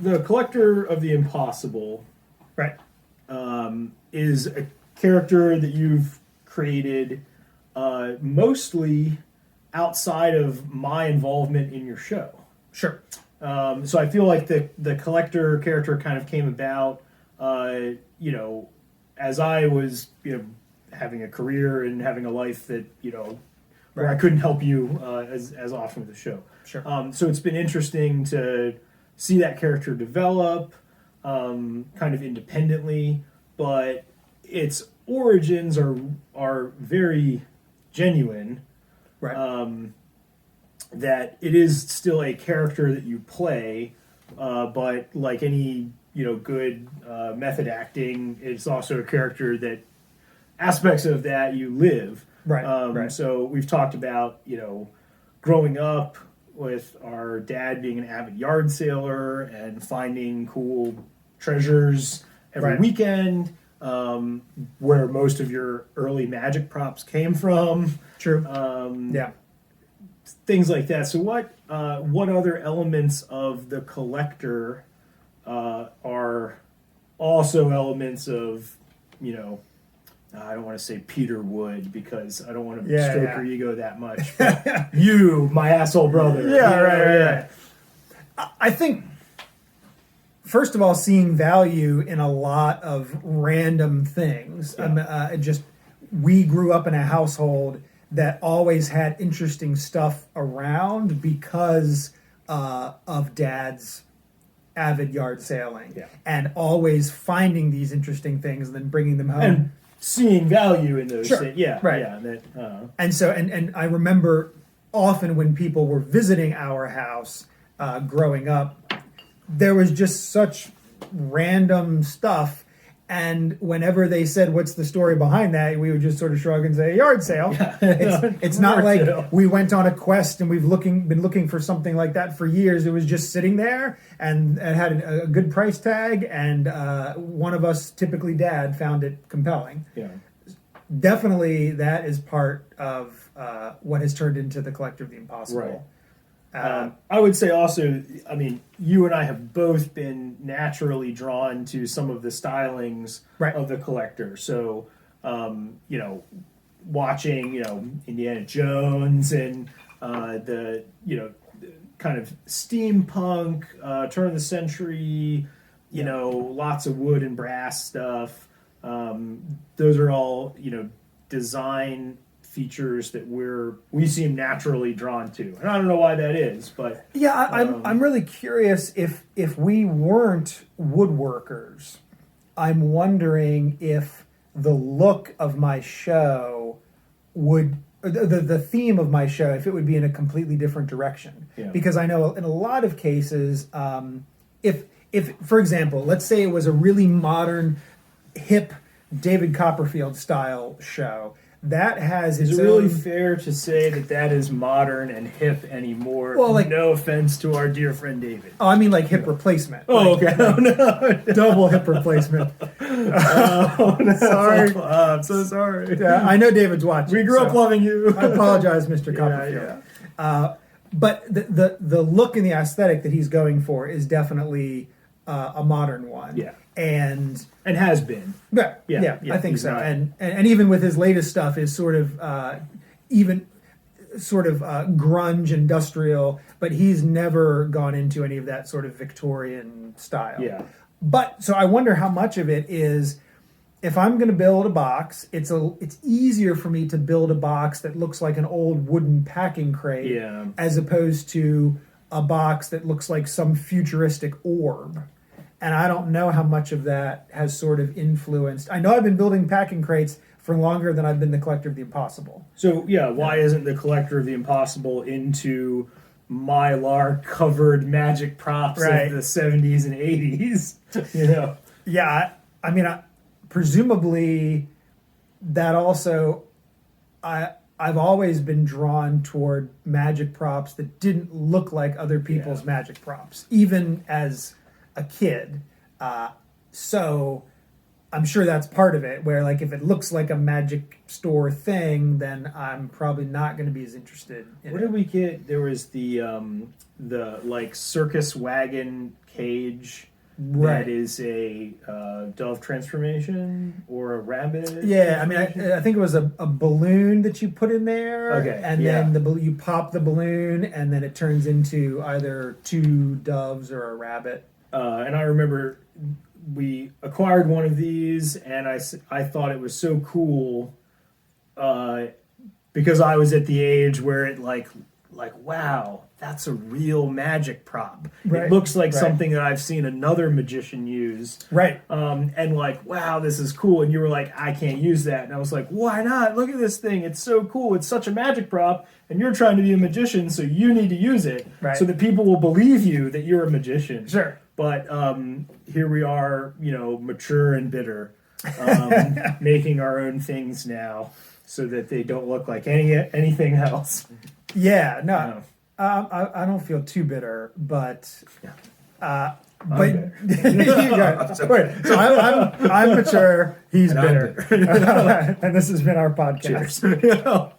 the Collector of the Impossible, Right. is a character that you've created mostly outside of my involvement in your show. Sure. So I feel like the Collector character kind of came about, as I was, having a career and having a life that, where I couldn't help you as often with the show. Sure. So it's been interesting to see that character develop kind of independently, but its origins are very genuine. Right. That it is still a character that you play, but like any good method acting, it's also a character that aspects of that you live. Right. Right. So we've talked about growing up with our dad being an avid yard sailor and finding cool treasures every weekend, where most of your early magic props came from. True. Yeah. Things like that. So what other elements of the Collector are also elements of, I don't want to say Peter Wood because I don't want to stroke your ego that much. But you, my asshole brother. Right. I think, first of all, seeing value in a lot of random things. We grew up in a household that always had interesting stuff around because of Dad's avid yard sailing, and always finding these interesting things and then bringing them home and seeing value in those things. And so and I remember often when people were visiting our house growing up, there was just such random stuff. And whenever they said, "What's the story behind that?" we would just sort of shrug and say, "Yard sale." Yeah. It's not like we went on a quest and we've been looking for something like that for years. It was just sitting there and it had a good price tag, and one of us, typically Dad, found it compelling. Yeah. Definitely, that is part of what has turned into the Collector of the Impossible. Right. I would say also, you and I have both been naturally drawn to some of the stylings of the Collector. So, watching, Indiana Jones and the kind of steampunk, turn of the century, lots of wood and brass stuff. Those are all, design features that we seem naturally drawn to, and I don't know why that is, but I'm really curious if we weren't woodworkers, I'm wondering if the look of my show would the theme of my show, if it would be in a completely different direction. Because I know in a lot of cases, if for example, let's say it was a really modern, hip David Copperfield style show. That has its Is it really fair to say that is modern and hip anymore? Well, no offense to our dear friend David. Oh, I mean like hip replacement. Oh, okay. No. Double hip replacement. Oh, no. Sorry. I'm so sorry. Yeah, I know David's watching. We grew up loving you. I apologize, Mr. Copperfield. But the look and the aesthetic that he's going for is definitely a modern one. Yeah. And has been. Yeah, I think so. And even with his latest stuff is sort of grunge industrial, but he's never gone into any of that sort of Victorian style. Yeah. But so I wonder how much of it is, if I'm going to build a box, it's easier for me to build a box that looks like an old wooden packing crate as opposed to a box that looks like some futuristic orb. And I don't know how much of that has sort of influenced. I know I've been building packing crates for longer than I've been the Collector of the Impossible. So, why isn't the Collector of the Impossible into Mylar covered magic props of the 70s and 80s? Yeah, I mean, presumably that also, I've always been drawn toward magic props that didn't look like other people's magic props, even as a kid. So I'm sure that's part of it, where like if it looks like a magic store thing, then I'm probably not going to be as interested in What it. did we get? There was the like circus wagon cage Right. that is a dove transformation or a rabbit. Yeah, I mean, transformation. I think it was a balloon that you put in there, Okay, and yeah. then you pop the balloon, and then it turns into either two doves or a rabbit. And I remember we acquired one of these, and I thought it was so cool because I was at the age where it like wow, that's a real magic prop. Right, It looks like right. something that I've seen another magician use. Right. And like, wow, this is cool. And you were like, I can't use that. And I was like, why not? Look at this thing. It's so cool. It's such a magic prop. And you're trying to be a magician, so you need to use it Right. so that people will believe you that you're a magician. Sure. But here we are, mature and bitter, making our own things now so that they don't look like anything else. Yeah. No. I don't feel too bitter, but. But bitter. you guys, wait, so I'm mature. He's And I'm bitter, and this has been our podcast. Cheers.